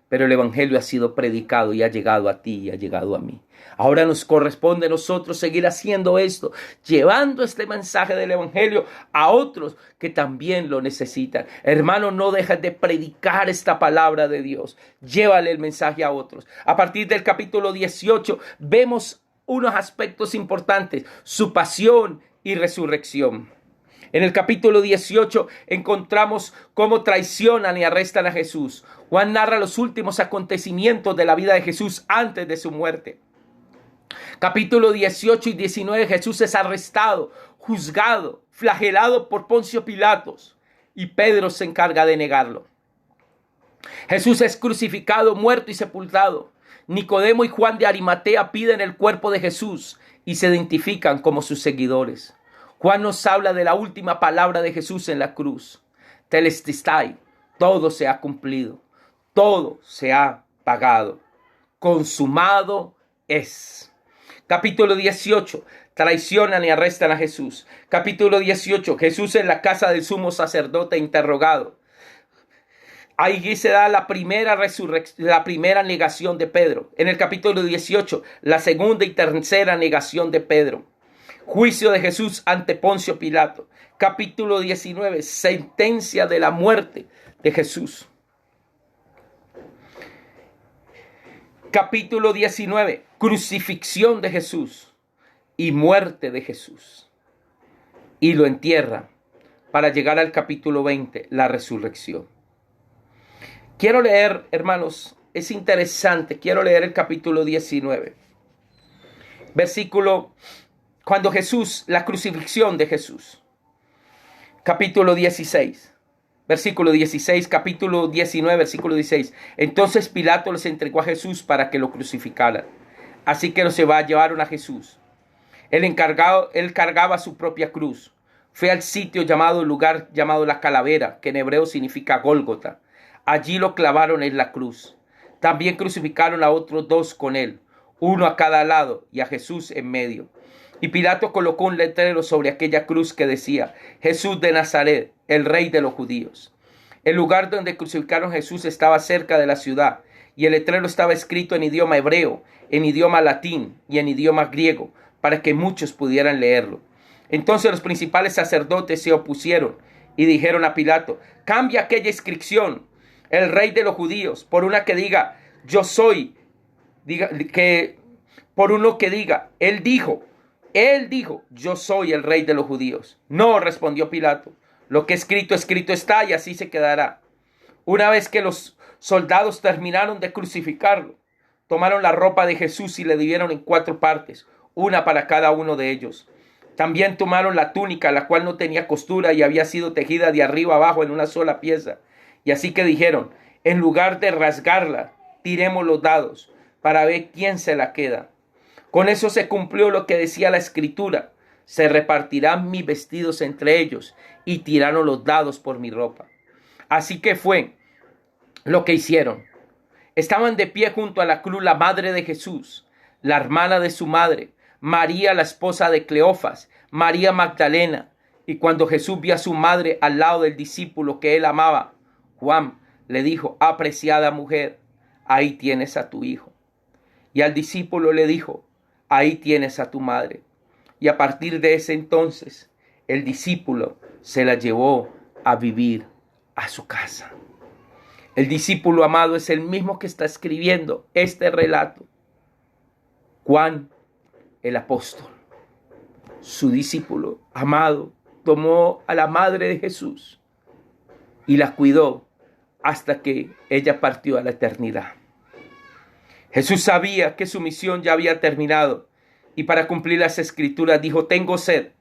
pero el evangelio ha sido predicado y ha llegado a ti y ha llegado a mí. Ahora nos corresponde a nosotros seguir haciendo esto, llevando este mensaje del evangelio a otros que también lo necesitan. Hermano, no dejes de predicar esta palabra de Dios. Llévale el mensaje a otros. A partir del capítulo 18 vemos unos aspectos importantes: su pasión y resurrección. En el capítulo 18 encontramos cómo traicionan y arrestan a Jesús. Juan narra los últimos acontecimientos de la vida de Jesús antes de su muerte. Capítulo 18 y 19, Jesús es arrestado, juzgado, flagelado por Poncio Pilatos, y Pedro se encarga de negarlo. Jesús es crucificado, muerto y sepultado. Nicodemo y Juan de Arimatea piden el cuerpo de Jesús y se identifican como sus seguidores. Juan nos habla de la última palabra de Jesús en la cruz: Telestai, todo se ha cumplido, todo se ha pagado, consumado es. Capítulo 18, traicionan y arrestan a Jesús. Capítulo 18, Jesús en la casa del sumo sacerdote interrogado. Allí se da la primera negación de Pedro. En el capítulo 18, la segunda y tercera negación de Pedro. Juicio de Jesús ante Poncio Pilato. Capítulo 19, sentencia de la muerte de Jesús. Capítulo 19, crucifixión de Jesús y muerte de Jesús. Y lo entierra para llegar al capítulo 20, la resurrección. Quiero leer, hermanos, es interesante, quiero leer el capítulo 19. Versículo, cuando Jesús, la crucifixión de Jesús. Capítulo 16, versículo 16, capítulo 19, versículo 16. Entonces Pilato les entregó a Jesús para que lo crucificaran. Así que se llevaron a Jesús. Él cargaba su propia cruz. Fue al lugar llamado la Calavera, que en hebreo significa Gólgota. Allí lo clavaron en la cruz. También crucificaron a otros dos con él, uno a cada lado y a Jesús en medio. Y Pilato colocó un letrero sobre aquella cruz que decía: Jesús de Nazaret, el rey de los judíos. El lugar donde crucificaron a Jesús estaba cerca de la ciudad, y el letrero estaba escrito en idioma hebreo, en idioma latín y en idioma griego, para que muchos pudieran leerlo. Entonces los principales sacerdotes se opusieron y dijeron a Pilato: cambia aquella inscripción, el rey de los judíos, por una que diga: yo soy, por uno que diga: él dijo, yo soy el rey de los judíos. No, respondió Pilato, lo que escrito está, y así se quedará. Una vez que los soldados terminaron de crucificarlo, tomaron la ropa de Jesús y le dividieron en 4 partes, una para cada uno de ellos. También tomaron la túnica, la cual no tenía costura y había sido tejida de arriba abajo en una sola pieza. Y así que dijeron: en lugar de rasgarla, tiremos los dados para ver quién se la queda. Con eso se cumplió lo que decía la escritura: se repartirán mis vestidos entre ellos, y tiraron los dados por mi ropa. Así que fue lo que hicieron. Estaban de pie junto a la cruz la madre de Jesús, la hermana de su madre, María la esposa de Cleofas, María Magdalena. Y cuando Jesús vio a su madre al lado del discípulo que él amaba, Juan le dijo: apreciada mujer, ahí tienes a tu hijo. Y al discípulo le dijo: ahí tienes a tu madre. Y a partir de ese entonces, el discípulo se la llevó a vivir a su casa. El discípulo amado es el mismo que está escribiendo este relato. Juan, el apóstol, su discípulo amado, tomó a la madre de Jesús y la cuidó hasta que ella partió a la eternidad. Jesús sabía que su misión ya había terminado, y para cumplir las escrituras dijo: tengo sed.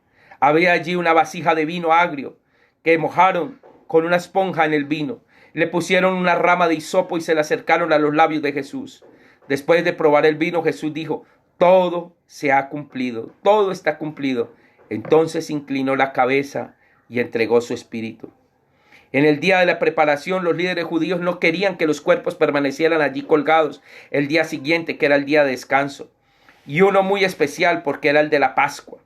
Había allí una vasija de vino agrio que mojaron con una esponja en el vino. Le pusieron una rama de hisopo y se la acercaron a los labios de Jesús. Después de probar el vino, Jesús dijo: todo se ha cumplido, todo está cumplido. Entonces inclinó la cabeza y entregó su espíritu. En el día de la preparación, los líderes judíos no querían que los cuerpos permanecieran allí colgados el día siguiente, que era el día de descanso, y uno muy especial porque era el de la Pascua.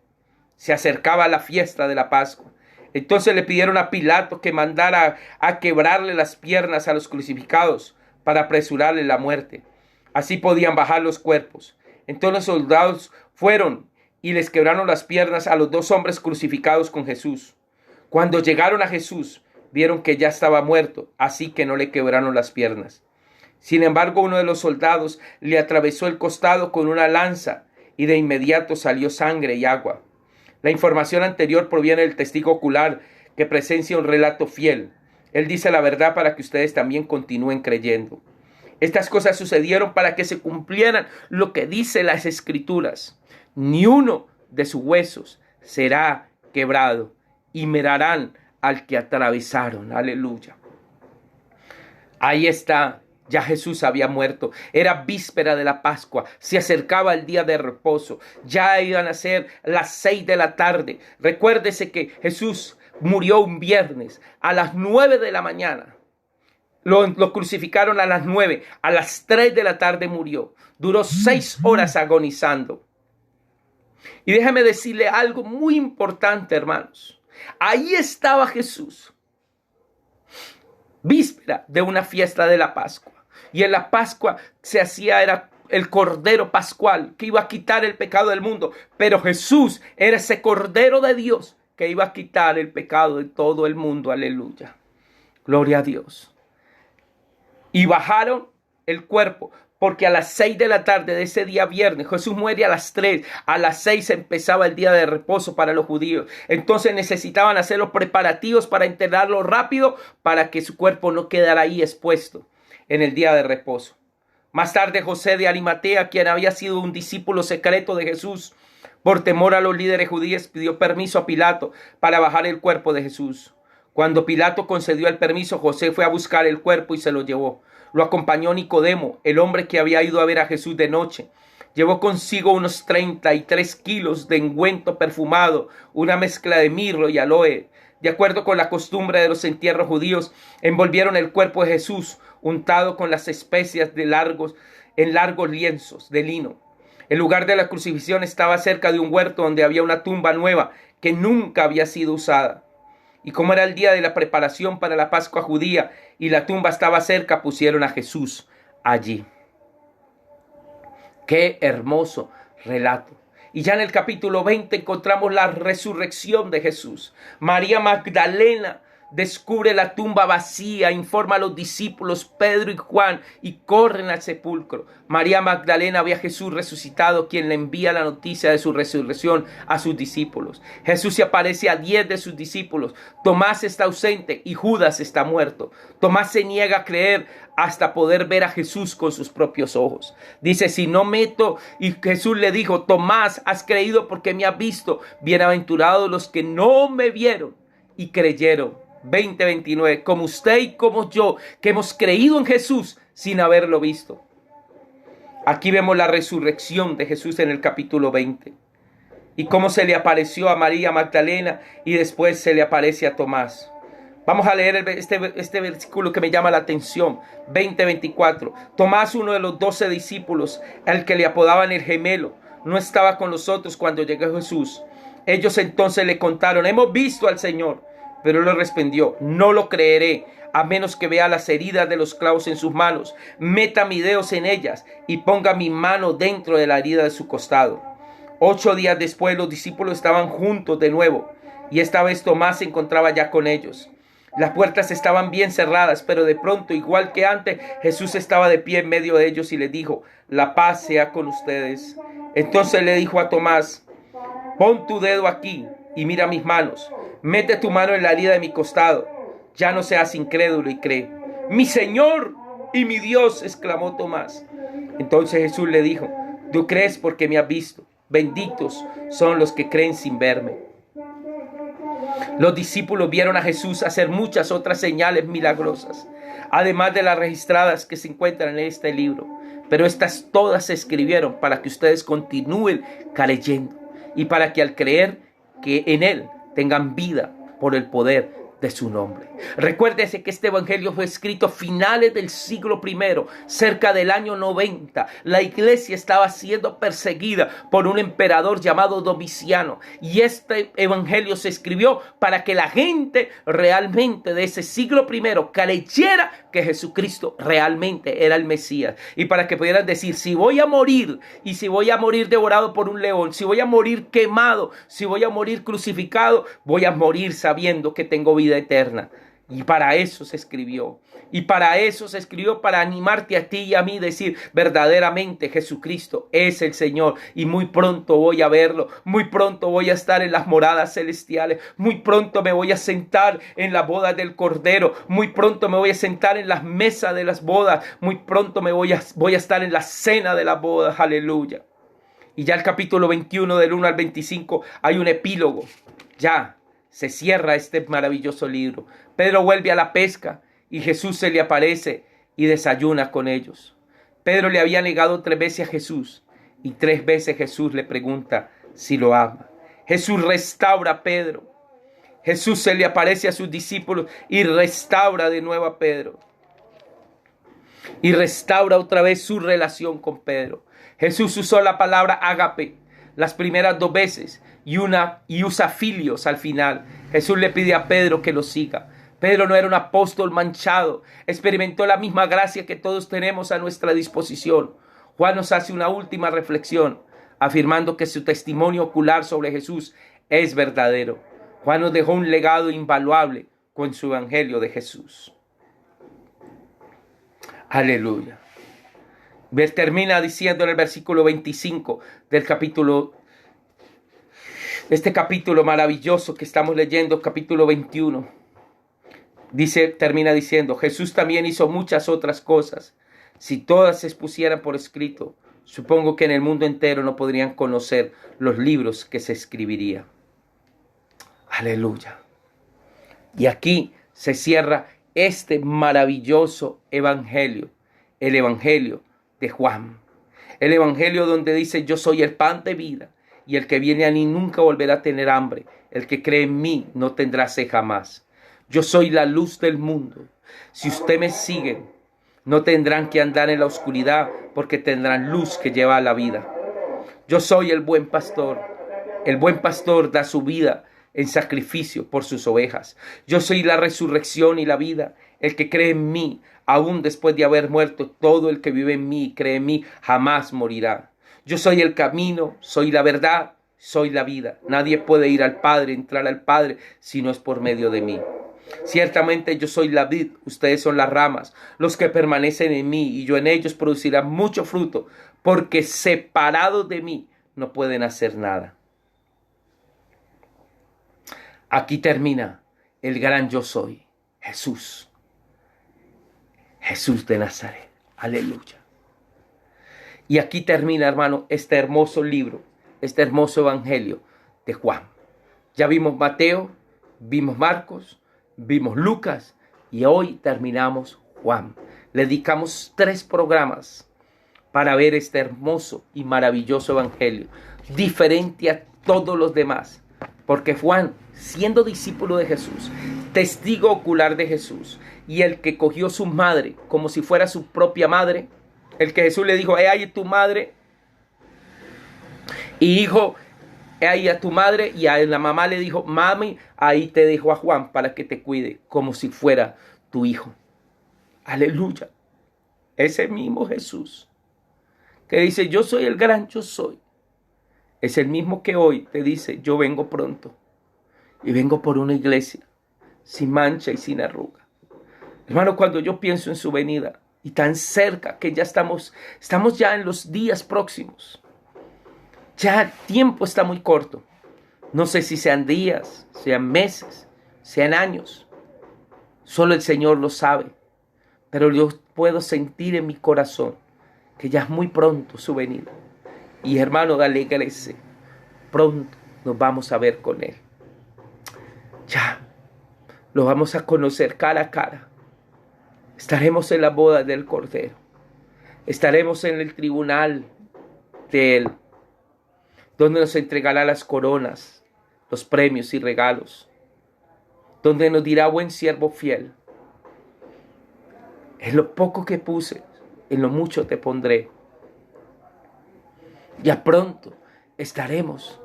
Se acercaba la fiesta de la Pascua. Entonces le pidieron a Pilato que mandara a quebrarle las piernas a los crucificados para apresurarle la muerte. Así podían bajar los cuerpos. Entonces los soldados fueron y les quebraron las piernas a los dos hombres crucificados con Jesús. Cuando llegaron a Jesús, vieron que ya estaba muerto, así que no le quebraron las piernas. Sin embargo, uno de los soldados le atravesó el costado con una lanza y de inmediato salió sangre y agua. La información anterior proviene del testigo ocular que presencia un relato fiel. Él dice la verdad para que ustedes también continúen creyendo. Estas cosas sucedieron para que se cumplieran lo que dice las Escrituras. Ni uno de sus huesos será quebrado y mirarán al que atravesaron. Aleluya. Ahí está. Ya Jesús había muerto. Era víspera de la Pascua. Se acercaba el día de reposo. Ya iban a ser las 6 de la tarde. Recuérdese que Jesús murió un viernes a las 9 de la mañana. Lo crucificaron a las 9. A las 3 de la tarde murió. Duró 6 horas agonizando. Y déjame decirle algo muy importante, hermanos. Ahí estaba Jesús. Víspera de una fiesta de la Pascua. Y en la Pascua era el Cordero Pascual que iba a quitar el pecado del mundo. Pero Jesús era ese Cordero de Dios que iba a quitar el pecado de todo el mundo. Aleluya. Gloria a Dios. Y bajaron el cuerpo. Porque a las 6 de la tarde de ese día viernes, Jesús muere a las 3, a las 6 empezaba el día de reposo para los judíos. Entonces necesitaban hacer los preparativos para enterrarlo rápido, para que su cuerpo no quedara ahí expuesto en el día de reposo. Más tarde José de Arimatea, quien había sido un discípulo secreto de Jesús, por temor a los líderes judíos, pidió permiso a Pilato para bajar el cuerpo de Jesús. Cuando Pilato concedió el permiso, José fue a buscar el cuerpo y se lo llevó. Lo acompañó Nicodemo, el hombre que había ido a ver a Jesús de noche. Llevó consigo unos 33 kilos de ungüento perfumado, una mezcla de mirro y aloe. De acuerdo con la costumbre de los entierros judíos, envolvieron el cuerpo de Jesús untado con las especias en largos lienzos de lino. El lugar de la crucifixión estaba cerca de un huerto donde había una tumba nueva que nunca había sido usada. Y como era el día de la preparación para la Pascua judía y la tumba estaba cerca, pusieron a Jesús allí. Qué hermoso relato. Y ya en el capítulo 20 encontramos la resurrección de Jesús. María Magdalena descubre la tumba vacía, informa a los discípulos Pedro y Juan y corren al sepulcro. María Magdalena ve a Jesús resucitado, quien le envía la noticia de su resurrección a sus discípulos. Jesús se aparece a 10 de sus discípulos. Tomás está ausente y Judas está muerto. Tomás se niega a creer hasta poder ver a Jesús con sus propios ojos. Dice, si no meto, y Jesús le dijo, Tomás, has creído porque me has visto. Bienaventurados los que no me vieron y creyeron. 20:29, como usted y como yo, que hemos creído en Jesús sin haberlo visto. Aquí vemos la resurrección de Jesús en el capítulo 20. Y cómo se le apareció a María Magdalena y después se le aparece a Tomás. Vamos a leer este versículo que me llama la atención. 20:24. Tomás, uno de los 12 discípulos, al que le apodaban el gemelo, no estaba con nosotros cuando llegó Jesús. Ellos entonces le contaron, hemos visto al Señor. Pero él le respondió, no lo creeré, a menos que vea las heridas de los clavos en sus manos, meta mis dedos en ellas y ponga mi mano dentro de la herida de su costado. 8 días después los discípulos estaban juntos de nuevo, y esta vez Tomás se encontraba ya con ellos. Las puertas estaban bien cerradas, pero de pronto, igual que antes, Jesús estaba de pie en medio de ellos y les dijo, la paz sea con ustedes. Entonces le dijo a Tomás, pon tu dedo aquí y mira mis manos. Mete tu mano en la herida de mi costado. Ya no seas incrédulo y cree. Mi Señor y mi Dios, exclamó Tomás. Entonces Jesús le dijo, tú crees porque me has visto. Benditos son los que creen sin verme. Los discípulos vieron a Jesús hacer muchas otras señales milagrosas, además de las registradas que se encuentran en este libro. Pero estas todas se escribieron para que ustedes continúen creyendo y para que al creer que en Él tengan vida por el poder de su nombre. Recuérdese que este evangelio fue escrito a finales del siglo I, cerca del año 90. La iglesia estaba siendo perseguida por un emperador llamado Domiciano, y este evangelio se escribió para que la gente realmente de ese siglo I creyera que Jesucristo realmente era el Mesías, y para que pudieran decir: si voy a morir, y si voy a morir devorado por un león, si voy a morir quemado, si voy a morir crucificado, voy a morir sabiendo que tengo vida eterna. Y para eso se escribió. Y para eso se escribió, para animarte a ti y a mí, decir: verdaderamente Jesucristo es el Señor, y muy pronto voy a verlo, muy pronto voy a estar en las moradas celestiales, muy pronto me voy a sentar en la boda del Cordero, muy pronto me voy a sentar en las mesas de las bodas, muy pronto me voy a estar en la cena de las bodas. Aleluya. Y ya el capítulo 21 del 1 al 25 hay un epílogo. Ya se cierra este maravilloso libro. Pedro vuelve a la pesca y Jesús se le aparece y desayuna con ellos. Pedro le había negado 3 veces a Jesús, y 3 veces Jesús le pregunta si lo ama. Jesús restaura a Pedro. Jesús se le aparece a sus discípulos y restaura de nuevo a Pedro. Y restaura otra vez su relación con Pedro. Jesús usó la palabra ágape las primeras 2 veces y usa filios al final. Jesús le pide a Pedro que lo siga. Pedro no era un apóstol manchado, experimentó la misma gracia que todos tenemos a nuestra disposición. Juan nos hace una última reflexión, afirmando que su testimonio ocular sobre Jesús es verdadero. Juan nos dejó un legado invaluable con su evangelio de Jesús. Aleluya. Termina diciendo en el versículo 25 del capítulo, este capítulo maravilloso que estamos leyendo, capítulo 21. Termina diciendo: Jesús también hizo muchas otras cosas. Si todas se expusieran por escrito, supongo que en el mundo entero no podrían conocer los libros que se escribirían. Aleluya. Y aquí se cierra este maravilloso evangelio, el evangelio de Juan. El evangelio donde dice: yo soy el pan de vida, y el que viene a mí nunca volverá a tener hambre. El que cree en mí no tendrá sed jamás. Yo soy la luz del mundo. Si ustedes me siguen, no tendrán que andar en la oscuridad, porque tendrán luz que lleva a la vida. Yo soy el buen pastor. El buen pastor da su vida en sacrificio por sus ovejas. Yo soy la resurrección y la vida. El que cree en mí, aún después de haber muerto, todo el que vive en mí y cree en mí, jamás morirá. Yo soy el camino, soy la verdad, soy la vida. Nadie puede ir al Padre, entrar al Padre, si no es por medio de mí. Ciertamente yo soy la vid, ustedes son las ramas. Los que permanecen en mí y yo en ellos producirán mucho fruto, porque separados de mí no pueden hacer nada. Aquí termina el gran yo soy, Jesús. Jesús de Nazaret. Aleluya. Y aquí termina, hermano, este hermoso libro, este hermoso evangelio de Juan. Ya vimos Mateo, vimos Marcos, vimos Lucas, y hoy terminamos Juan. Le dedicamos 3 programas para ver este hermoso y maravilloso evangelio, diferente a todos los demás, porque Juan, siendo discípulo de Jesús, testigo ocular de Jesús, y el que cogió su madre como si fuera su propia madre, el que Jesús le dijo: ahí tu madre, y hijo, ahí a tu madre, y a la mamá le dijo: mami, ahí te dejo a Juan para que te cuide como si fuera tu hijo. Aleluya. Ese mismo Jesús que dice: yo soy el gran yo soy, es el mismo que hoy te dice: yo vengo pronto, y vengo por una iglesia sin mancha y sin arruga. Hermano, cuando yo pienso en su venida, y tan cerca que ya estamos ya en los días próximos, ya el tiempo está muy corto. No sé si sean días, sean meses, sean años. Solo el Señor lo sabe. Pero yo puedo sentir en mi corazón que ya es muy pronto su venida. Y hermano, alégrese. Pronto nos vamos a ver con Él. Ya lo vamos a conocer cara a cara. Estaremos en la boda del Cordero. Estaremos en el tribunal de Él, donde nos entregará las coronas, los premios y regalos, donde nos dirá: buen siervo fiel, en lo poco que puse, en lo mucho te pondré. Ya pronto estaremos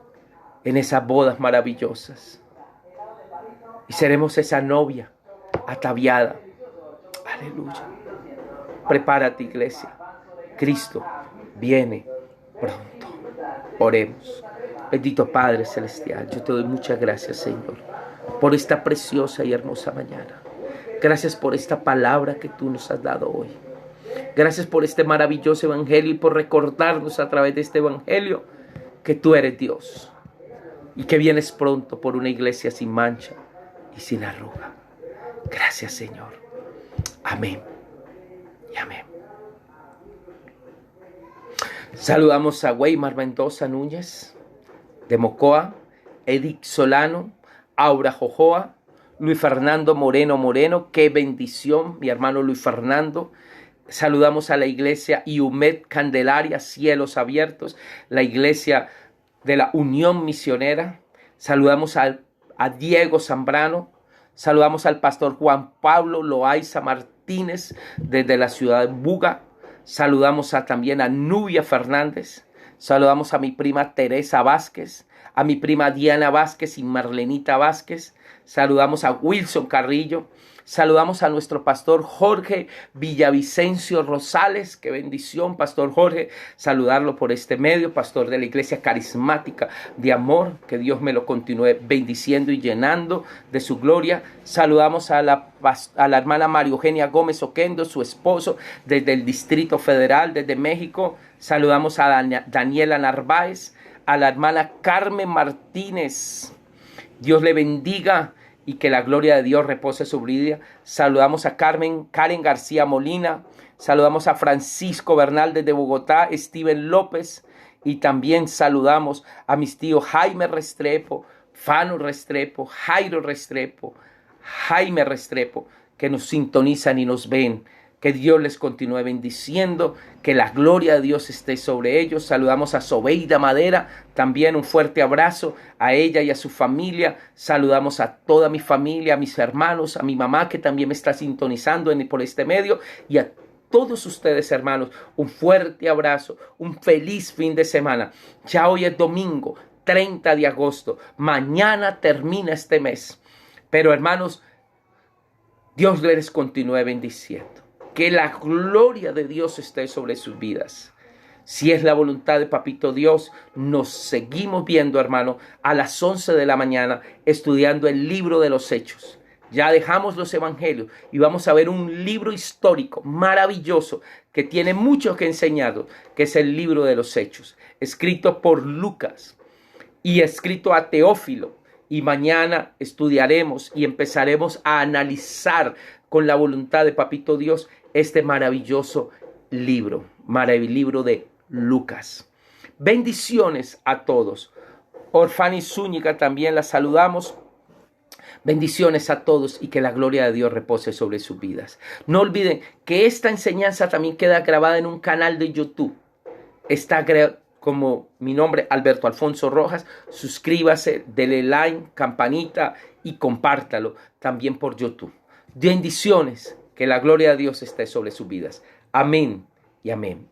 en esas bodas maravillosas y seremos esa novia ataviada. Aleluya. Prepárate, iglesia. Cristo viene pronto. Oremos. Bendito Padre Celestial, yo te doy muchas gracias, Señor, por esta preciosa y hermosa mañana. Gracias por esta palabra que tú nos has dado hoy. Gracias por este maravilloso evangelio y por recordarnos a través de este evangelio que tú eres Dios y que vienes pronto por una iglesia sin mancha y sin arruga. Gracias, Señor. Amén y amén. Saludamos a Weimar Mendoza Núñez de Mocoa, Edith Solano, Aura Jojoa, Luis Fernando Moreno. Qué bendición, mi hermano Luis Fernando. Saludamos a la iglesia Iumet Candelaria, Cielos Abiertos, la iglesia de la Unión Misionera. Saludamos a Diego Zambrano. Saludamos al pastor Juan Pablo Loaiza Martínez desde la ciudad de Buga. Saludamos también a Nubia Fernández. Saludamos a mi prima Teresa Vázquez, a mi prima Diana Vázquez y Marlenita Vázquez. Saludamos a Wilson Carrillo. Saludamos a nuestro pastor Jorge Villavicencio Rosales. Qué bendición, pastor Jorge, saludarlo por este medio, pastor de la Iglesia Carismática de Amor. Que Dios me lo continúe bendiciendo y llenando de su gloria. Saludamos a la hermana María Eugenia Gómez Oquendo, su esposo, desde el Distrito Federal, desde México. Saludamos a Daniela Narváez, a la hermana Carmen Martínez. Dios le bendiga y que la gloria de Dios repose sobre ella. Saludamos a Karen García Molina. Saludamos a Francisco Bernal desde Bogotá, Steven López. Y también saludamos a mis tíos Jaime Restrepo, Fano Restrepo, Jairo Restrepo, Jaime Restrepo, que nos sintonizan y nos ven. Que Dios les continúe bendiciendo, que la gloria de Dios esté sobre ellos. Saludamos a Sobeida Madera, también un fuerte abrazo a ella y a su familia. Saludamos a toda mi familia, a mis hermanos, a mi mamá que también me está sintonizando por este medio y a todos ustedes, hermanos, un fuerte abrazo, un feliz fin de semana. Ya hoy es domingo, 30 de agosto. Mañana termina este mes. Pero, hermanos, Dios les continúe bendiciendo. Que la gloria de Dios esté sobre sus vidas. Si es la voluntad de Papito Dios, nos seguimos viendo, hermano, a las 11 de la mañana, estudiando el libro de los Hechos. Ya dejamos los evangelios y vamos a ver un libro histórico maravilloso que tiene mucho que enseñarnos, que es el libro de los Hechos, escrito por Lucas y escrito a Teófilo. Y mañana estudiaremos y empezaremos a analizar con la voluntad de Papito Dios este maravilloso libro de Lucas. Bendiciones a todos. Orfani Zúñiga también la saludamos. Bendiciones a todos y que la gloria de Dios repose sobre sus vidas. No olviden que esta enseñanza también queda grabada en un canal de YouTube. Está como mi nombre, Alberto Alfonso Rojas. Suscríbase, dele like, campanita y compártalo también por YouTube. Bendiciones, que la gloria de Dios esté sobre sus vidas. Amén y amén.